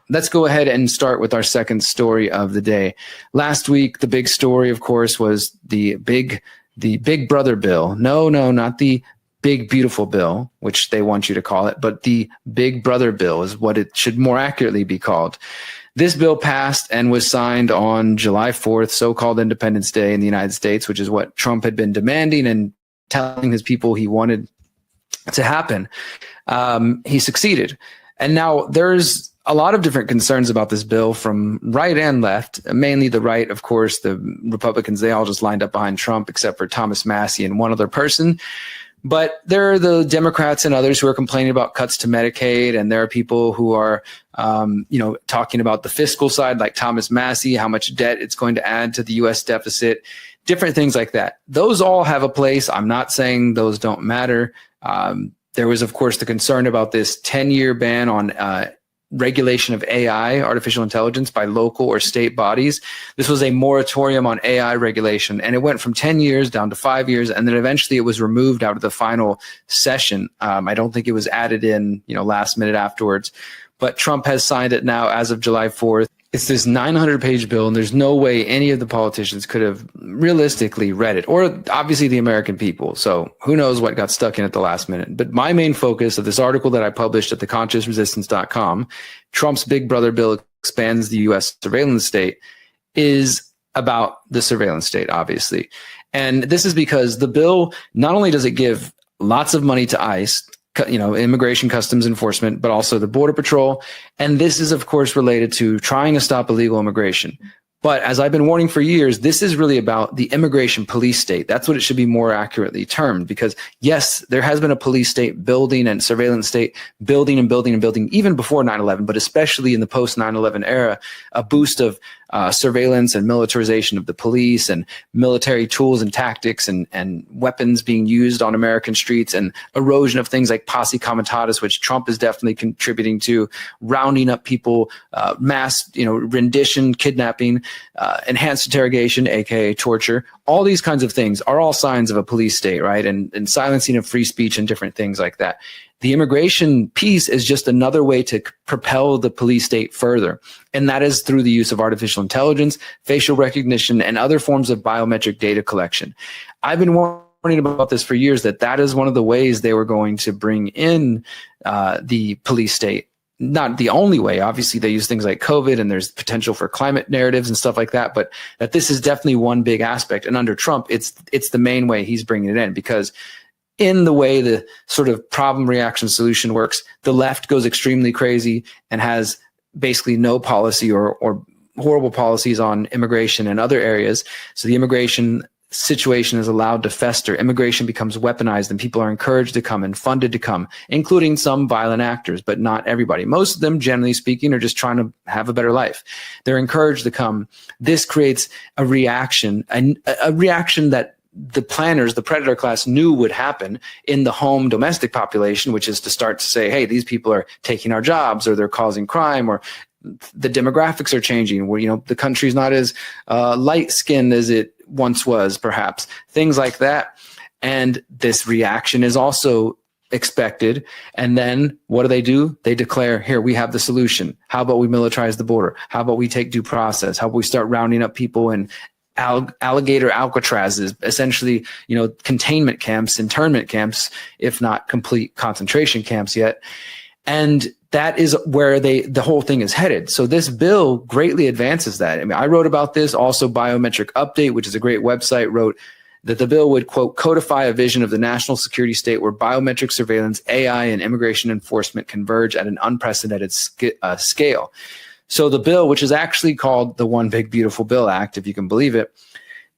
let's go ahead and start with our second story of the day. Last week, the big story, of course, was the big brother bill. No, not the big beautiful bill, which they want you to call it, but the big brother bill is what it should more accurately be called. This bill passed and was signed on July 4th, so-called Independence Day in the United States, which is what Trump had been demanding and telling his people he wanted to happen. He succeeded. And now there's a lot of different concerns about this bill from right and left, mainly the right. Of course, the Republicans, they all just lined up behind Trump except for Thomas Massie and one other person. But there are the Democrats and others who are complaining about cuts to Medicaid, and there are people who are, talking about the fiscal side, like Thomas Massie, how much debt it's going to add to the U.S. deficit, different things like that. Those all have a place. I'm not saying those don't matter. There was, of course, the concern about this 10-year ban on regulation of AI, artificial intelligence, by local or state bodies. This was a moratorium on AI regulation, and it went from 10 years down to 5 years, and then eventually it was removed out of the final session. I don't think it was added in, last minute afterwards, but Trump has signed it now as of July 4th. It's this 900-page bill, and there's no way any of the politicians could have realistically read it, or obviously the American people. So who knows what got stuck in at the last minute. But my main focus of this article that I published at theconsciousresistance.com, Trump's big brother bill expands the U.S. surveillance state, is about the surveillance state, obviously. And this is because the bill, not only does it give lots of money to ICE, immigration customs enforcement, but also the Border Patrol. And this is, of course, related to trying to stop illegal immigration. But as I've been warning for years, this is really about the immigration police state. That's what it should be more accurately termed, because yes, there has been a police state building and surveillance state building and building and building even before 9/11, but especially in the post 9/11 era, a boost of surveillance and militarization of the police and military tools and tactics and weapons being used on American streets, and erosion of things like posse comitatus, which Trump is definitely contributing to, rounding up people, mass, rendition, kidnapping, enhanced interrogation, aka torture. All these kinds of things are all signs of a police state, right? And silencing of free speech and different things like that. The immigration piece is just another way to propel the police state further. And that is through the use of artificial intelligence, facial recognition, and other forms of biometric data collection. I've been warning about this for years, that is one of the ways they were going to bring in the police state. Not the only way. Obviously, they use things like COVID, and there's potential for climate narratives and stuff like that. But that this is definitely one big aspect. And under Trump, it's the main way he's bringing it in, because in the way the sort of problem reaction solution works, the left goes extremely crazy and has basically no policy or horrible policies on immigration and other areas. So the immigration situation is allowed to fester. Immigration becomes weaponized, and people are encouraged to come and funded to come, including some violent actors, but not everybody. Most of them, generally speaking, are just trying to have a better life. They're encouraged to come. This creates a reaction, a reaction that the planners, the predator class, knew would happen in the home domestic population, which is to start to say, hey, these people are taking our jobs, or they're causing crime, or the demographics are changing, where, the country's not as light-skinned as it once was, perhaps. Things like that. And this reaction is also expected. And then what do? They declare, here, we have the solution. How about we militarize the border? How about we take due process? How about we start rounding up people in alligator Alcatrazes, essentially, containment camps, internment camps, if not complete concentration camps yet. And that is where the whole thing is headed. So this bill greatly advances that. I mean, I wrote about this. Also, Biometric Update, which is a great website, wrote that the bill would, quote, codify a vision of the national security state where biometric surveillance, AI, and immigration enforcement converge at an unprecedented scale. So the bill, which is actually called the One Big Beautiful Bill Act, if you can believe it,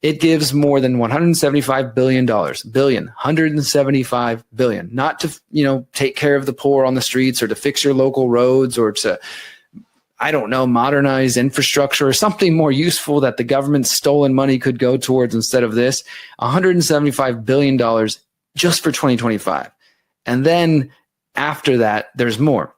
it gives more than $175 billion, $175 billion, not to, take care of the poor on the streets, or to fix your local roads, or to, modernize infrastructure, or something more useful that the government's stolen money could go towards instead of this. $175 billion just for 2025. And then after that, there's more.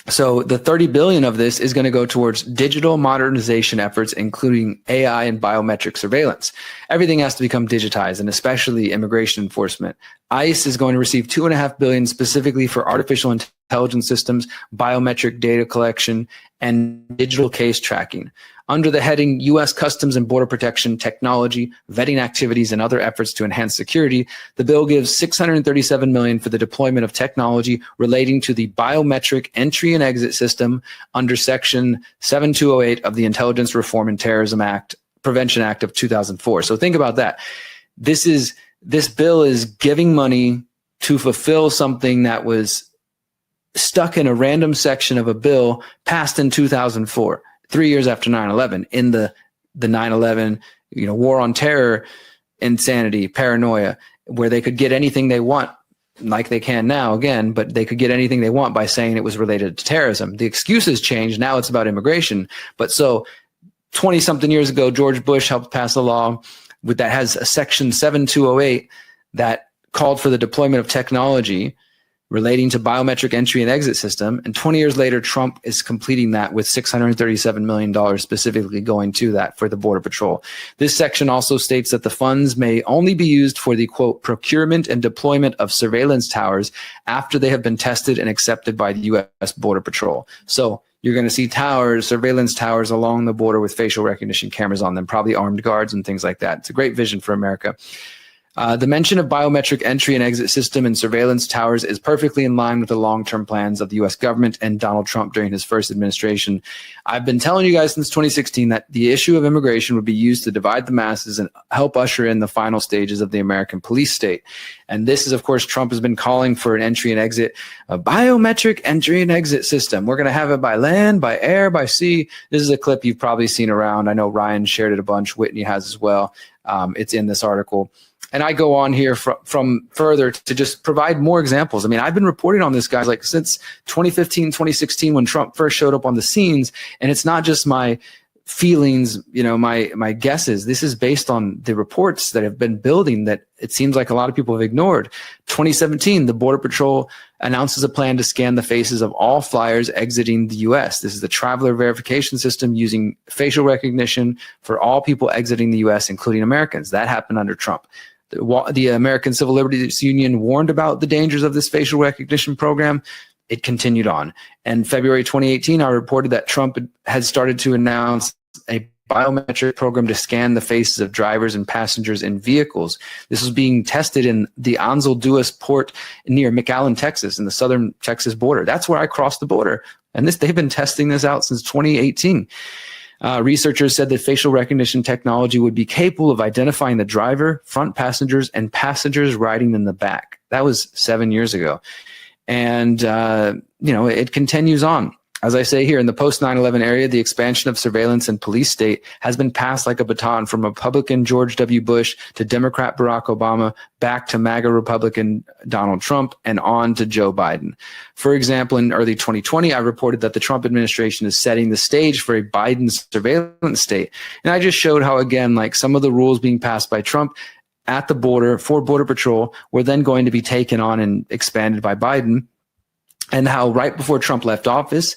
So the 30 billion of this is going to go towards digital modernization efforts, including AI and biometric surveillance. Everything has to become digitized, and especially immigration enforcement. ICE is going to receive $2.5 billion specifically for artificial intelligence systems, biometric data collection, and digital case tracking. Under the heading U.S. Customs and Border Protection Technology, Vetting Activities, and Other Efforts to Enhance Security, the bill gives $637 million for the deployment of technology relating to the biometric entry and exit system under Section 7208 of the Intelligence Reform and Terrorism Prevention Act of 2004. So think about that. This bill is giving money to fulfill something that was stuck in a random section of a bill passed in 2004. 3 years after 9/11, in the 9/11, war on terror, insanity, paranoia, where they could get anything they want, like they can now again, but they could get anything they want by saying it was related to terrorism. The excuses changed. Now it's about immigration. But so 20 something years ago, George Bush helped pass a law that has a section 7208 that called for the deployment of technology relating to biometric entry and exit system. And 20 years later, Trump is completing that with $637 million specifically going to that for the Border Patrol. This section also states that the funds may only be used for the, quote, procurement and deployment of surveillance towers after they have been tested and accepted by the U.S. Border Patrol. So you're going to see towers, surveillance towers along the border with facial recognition cameras on them, probably armed guards and things like that. It's a great vision for America. The mention of biometric entry and exit system and surveillance towers is perfectly in line with the long-term plans of the U.S. government and Donald Trump during his first administration. I've been telling you guys since 2016 that the issue of immigration would be used to divide the masses and help usher in the final stages of the American police state. And this is, of course, Trump has been calling for an entry and exit, a biometric entry and exit system. We're going to have it by land, by air, by sea. This is a clip you've probably seen around. I know Ryan shared it a bunch. Whitney has as well. It's in this article. And I go on here from further to just provide more examples. I mean, I've been reporting on this, guys, like since 2015, 2016, when Trump first showed up on the scenes. And it's not just my feelings, my guesses. This is based on the reports that have been building that it seems like a lot of people have ignored. 2017, the Border Patrol announces a plan to scan the faces of all flyers exiting the U.S. This is the traveler verification system using facial recognition for all people exiting the U.S., including Americans. That happened under Trump. The American Civil Liberties Union warned about the dangers of this facial recognition program. It continued on. And February 2018, I reported that Trump had started to announce a biometric program to scan the faces of drivers and passengers in vehicles. This was being tested in the Ansel Duas port near McAllen, Texas, in the southern Texas border. That's where I crossed the border. And they've been testing this out since 2018. Researchers said that facial recognition technology would be capable of identifying the driver, front passengers, and passengers riding in the back. That was 7 years ago. And, it continues on. As I say here, in the post 9/11 area, the expansion of surveillance and police state has been passed like a baton from Republican George W. Bush to Democrat Barack Obama, back to MAGA Republican Donald Trump, and on to Joe Biden. For example, in early 2020, I reported that the Trump administration is setting the stage for a Biden surveillance state. And I just showed how, again, like some of the rules being passed by Trump at the border for Border Patrol were then going to be taken on and expanded by Biden. And how right before Trump left office,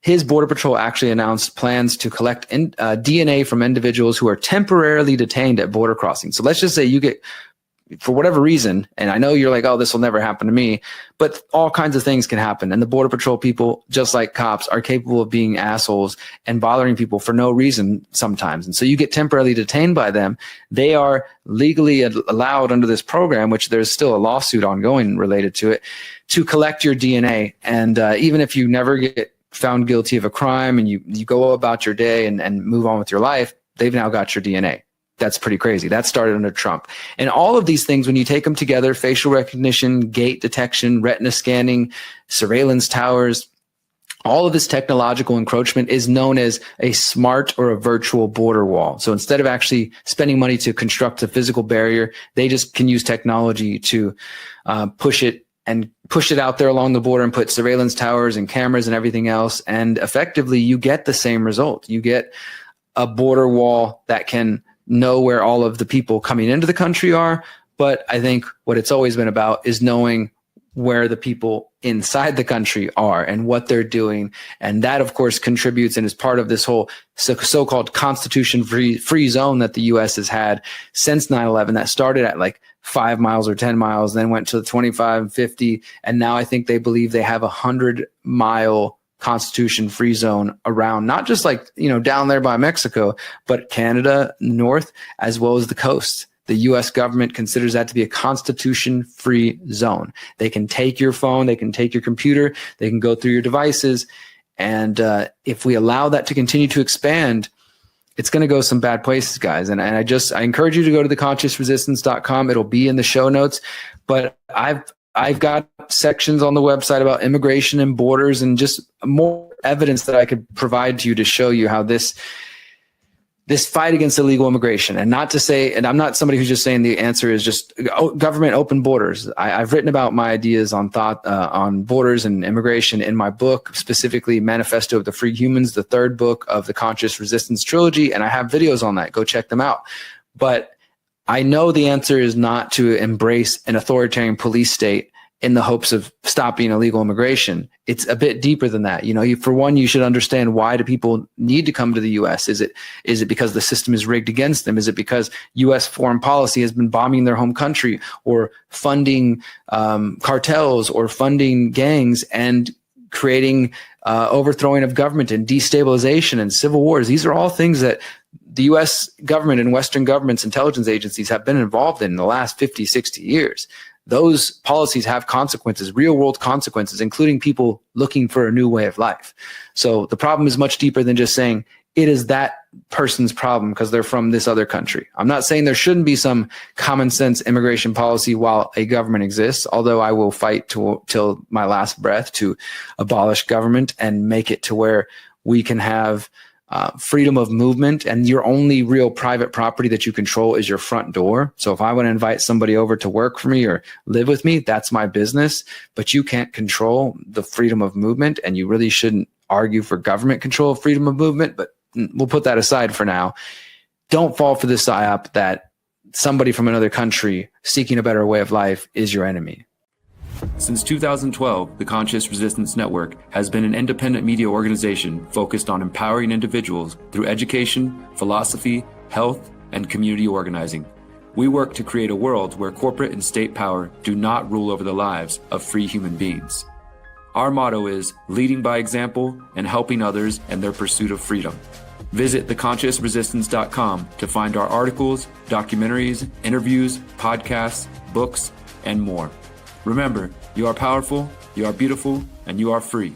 his Border Patrol actually announced plans to collect DNA from individuals who are temporarily detained at border crossings. So let's just say you get, for whatever reason, and I know you're like, oh, this will never happen to me, but all kinds of things can happen. And the Border Patrol people, just like cops, are capable of being assholes and bothering people for no reason sometimes. And so you get temporarily detained by them. They are legally allowed under this program, which there's still a lawsuit ongoing related to it, to collect your DNA. And even if you never get found guilty of a crime and you go about your day and move on with your life, they've now got your DNA. That's pretty crazy. That started under Trump. And all of these things, when you take them together, facial recognition, gait detection, retina scanning, surveillance towers, all of this technological encroachment is known as a smart or a virtual border wall. So instead of actually spending money to construct a physical barrier, they just can use technology to push it out there along the border and put surveillance towers and cameras and everything else. And effectively, you get the same result. You get a border wall that can know where all of the people coming into the country are. But I think what it's always been about is knowing where the people inside the country are and what they're doing. And that, of course, contributes and is part of this whole so-called constitution-free zone that the U.S. has had since 9/11. That started at like 5 miles or 10 miles, then went to 25, 50. And now I think they believe they have 100-mile constitution-free zone around, not just like, down there by Mexico, but Canada, north, as well as the coast. The U.S. government considers that to be a constitution-free zone. They can take your phone, they can take your computer, they can go through your devices. And if we allow that to continue to expand, it's going to go some bad places, guys. And I encourage you to go to theconsciousresistance.com. It'll be in the show notes. But I've got sections on the website about immigration and borders and just more evidence that I could provide to you to show you how this fight against illegal immigration, and not to say, and I'm not somebody who's just saying the answer is just government open borders. I've written about my ideas on borders and immigration in my book, specifically Manifesto of the Free Humans, the third book of the Conscious Resistance trilogy. And I have videos on that. Go check them out. But I know the answer is not to embrace an authoritarian police state in the hopes of stopping illegal immigration. It's a bit deeper than that. For one, you should understand, why do people need to come to the U.S.? Is it because the system is rigged against them? Is it because U.S. foreign policy has been bombing their home country, or funding cartels, or funding gangs, and creating overthrowing of government and destabilization and civil wars? These are all things that the U.S. government and Western governments, intelligence agencies have been involved in the last 50, 60 years. Those policies have consequences, real world consequences, including people looking for a new way of life. So the problem is much deeper than just saying it is that person's problem because they're from this other country. I'm not saying there shouldn't be some common sense immigration policy while a government exists, although I will fight till my last breath to abolish government and make it to where we can have freedom of movement, and your only real private property that you control is your front door. So if I want to invite somebody over to work for me or live with me, that's my business, but you can't control the freedom of movement, and you really shouldn't argue for government control of freedom of movement, but we'll put that aside for now. Don't fall for this psyop that somebody from another country seeking a better way of life is your enemy. Since 2012, the Conscious Resistance Network has been an independent media organization focused on empowering individuals through education, philosophy, health, and community organizing. We work to create a world where corporate and state power do not rule over the lives of free human beings. Our motto is leading by example and helping others in their pursuit of freedom. Visit theconsciousresistance.com to find our articles, documentaries, interviews, podcasts, books, and more. Remember, you are powerful, you are beautiful, and you are free.